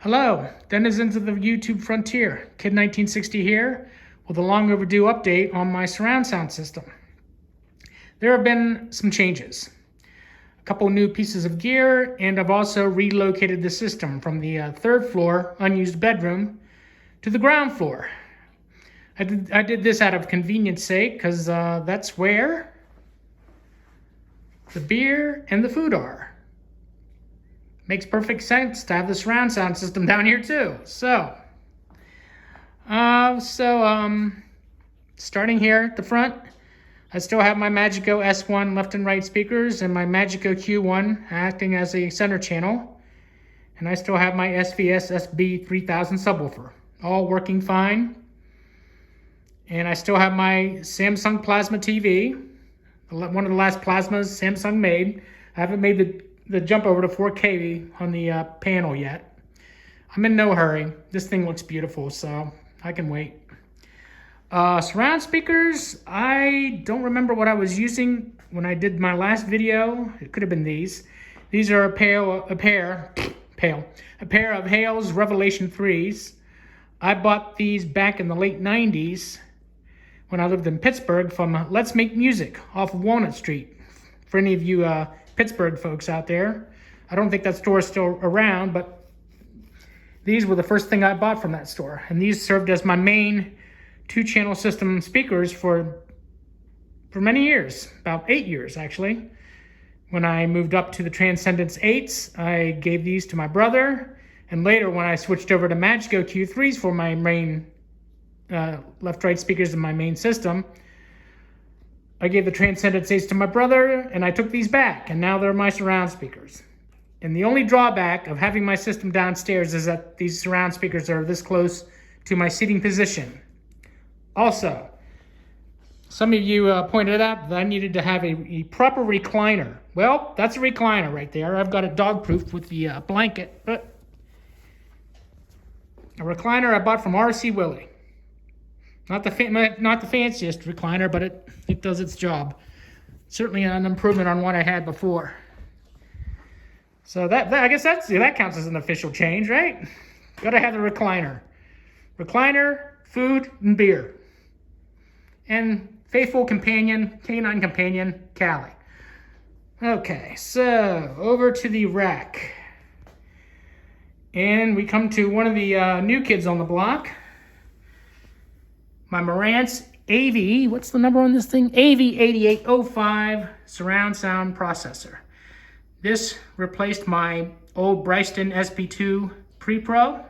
Hello, denizens of the YouTube frontier. Kid1960 here with a long overdue update on my surround sound system. There have been some changes. A couple new pieces of gear, and I've also relocated the system from the third floor unused bedroom to the ground floor. I did this out of convenience sake because that's where the beer and the food are. Makes perfect sense to have the surround sound system down here too. So starting here at the front, I still have my Magico S1 left and right speakers and my Magico Q1 acting as a center channel. And I still have my SVS SB-3000 subwoofer, all working fine. And I still have my Samsung Plasma TV, one of the last plasmas Samsung made. I haven't made the jump over to 4K on the panel yet. I'm in no hurry. This thing looks beautiful, so I can wait. Surround speakers, I don't remember what I was using when I did my last video. It could have been these. These are a pair of Hales Revelation 3s. I bought these back in the late 90s when I lived in Pittsburgh from Let's Make Music off of Walnut Street. For any of you Pittsburgh folks out there, I don't think that store is still around, but these were the first thing I bought from that store. And these served as my main two-channel system speakers for many years, about 8 years actually. When I moved up to the Transcendence 8s, I gave these to my brother. And later when I switched over to Magico Q3s for my main left-right speakers in my main system, I gave the Transcendence 8s to my brother, and I took these back, and now they're my surround speakers. And the only drawback of having my system downstairs is that these surround speakers are this close to my seating position. Also, some of you pointed out that I needed to have a proper recliner. Well, that's a recliner right there. I've got it dog-proofed with the blanket, but a recliner I bought from RC Willey. Not the fanciest recliner, but it does its job. Certainly an improvement on what I had before. So I guess that counts as an official change, right? Gotta have the recliner. Recliner, food, and beer. And faithful companion, canine companion, Callie. Okay, so over to the rack. And we come to one of the new kids on the block. My Marantz what's the number on this thing? AV8805 surround sound processor. This replaced my old Bryston SP2 prepro.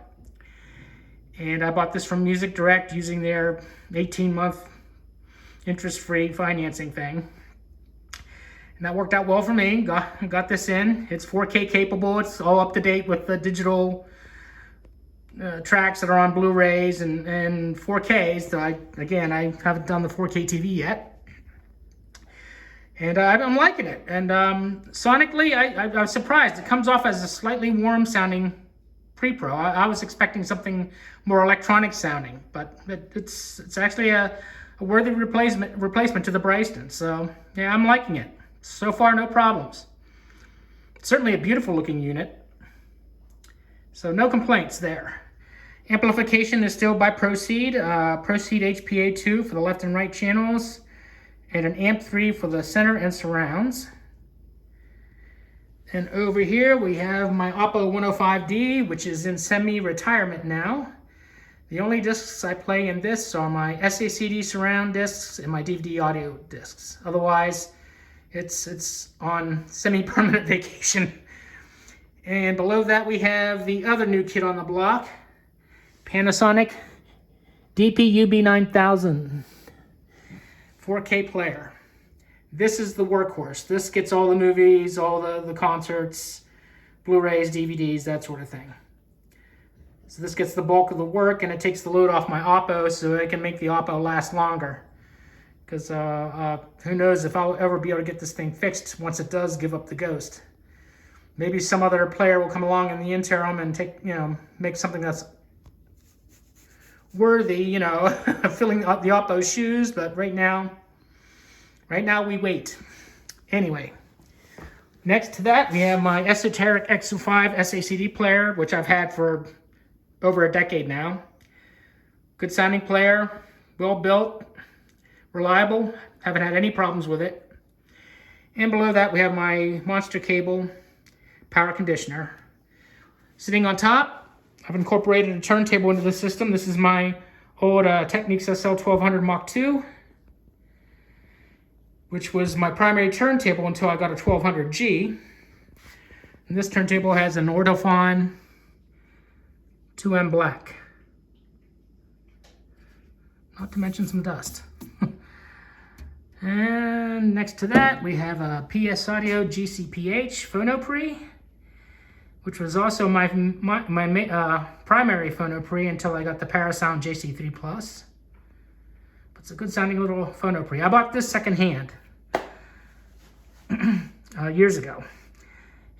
And I bought this from Music Direct using their 18-month interest-free financing thing. And that worked out well for me. Got this in. It's 4K capable. It's all up to date with the digital tracks that are on Blu-rays and 4Ks. So I haven't done the 4K TV yet. And I'm liking it. And sonically, I was surprised. It comes off as a slightly warm sounding pre-pro. I was expecting something more electronic sounding, but it's actually a worthy replacement to the Bryston. So yeah, I'm liking it. So far, no problems. It's certainly a beautiful looking unit. So no complaints there. Amplification is still by Proceed. Proceed HPA2 for the left and right channels, and an AMP3 for the center and surrounds. And over here we have my Oppo 105D, which is in semi-retirement now. The only discs I play in this are my SACD surround discs and my DVD audio discs. Otherwise, it's on semi-permanent vacation. And below that we have the other new kid on the block, Panasonic DP UB9000 4K player. This is the workhorse. This gets all the movies, all the concerts, Blu-rays, DVDs, that sort of thing. So this gets the bulk of the work, and it takes the load off my Oppo so it can make the Oppo last longer. Because who knows if I'll ever be able to get this thing fixed once it does give up the ghost. Maybe some other player will come along in the interim and make something that's worthy, of filling up the Oppo's shoes. But right now we wait. Anyway, next to that we have my Esoteric X-05 SACD player, which I've had for over a decade now. Good sounding player, well built, reliable, haven't had any problems with it. And below that we have my Monster Cable power conditioner. Sitting on top, I've incorporated a turntable into the system. This is my old Technics SL 1200 Mach 2, which was my primary turntable until I got a 1200G. And this turntable has an Ortofon 2M black. Not to mention some dust. And next to that, we have a PS Audio GCPH phono pre, which was also my primary phono pre until I got the Parasound JC3 Plus. But it's a good sounding little phono pre. I bought this secondhand years ago.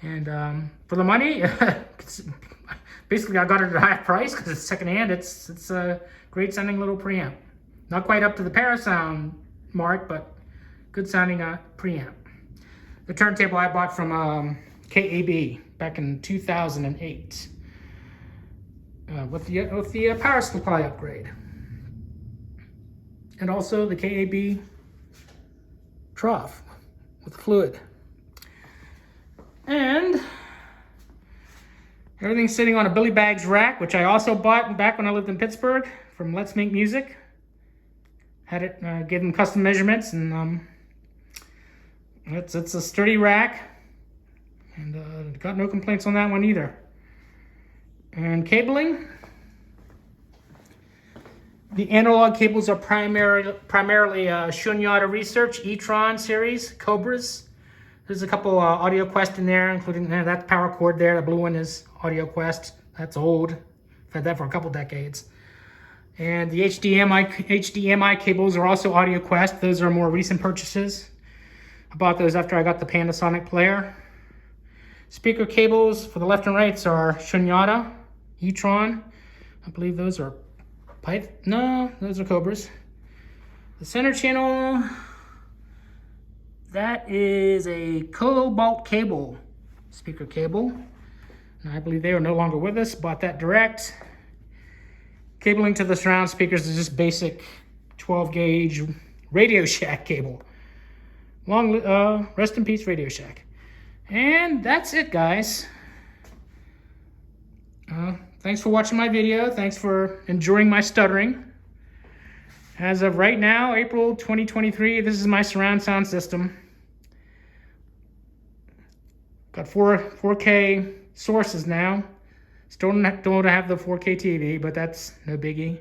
And for the money, basically I got it at a high price because it's secondhand. It's a great sounding little preamp. Not quite up to the Parasound mark, but good sounding preamp. The turntable I bought from KAB back in 2008 with the power supply upgrade, and also the KAB trough with fluid. And everything's sitting on a Billy Bags rack, which I also bought back when I lived in Pittsburgh from Let's Make Music. Had it, gave them custom measurements, and it's a sturdy rack, and got no complaints on that one either. And cabling, the analog cables are primarily Shunyata Research e-tron series Cobras. There's a couple Audioquest in there, including that power cord there. The blue one is Audioquest. That's old. I've had that for a couple decades. And the HDMI cables are also Audioquest. Those are more recent purchases. I bought those after I got the Panasonic player. Speaker cables for the left and rights are Shunyata, e-tron. I believe those are those are Cobras. The center channel, that is a Cobalt cable speaker cable. And I believe they are no longer with us. Bought that direct. Cabling to the surround speakers is just basic 12 gauge Radio Shack cable. Long rest in peace, Radio Shack. And that's it, guys. Thanks for watching my video. Thanks for enjoying my stuttering. As of right now, April 2023, this is my surround sound system. Got 4K sources now. Still don't have the 4K TV, but that's no biggie.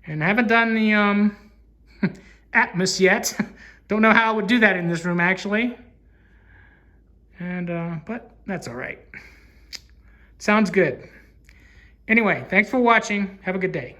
And I haven't done the Atmos yet. Don't know how I would do that in this room, actually. And but that's all right. Sounds good. Anyway, thanks for watching. Have a good day.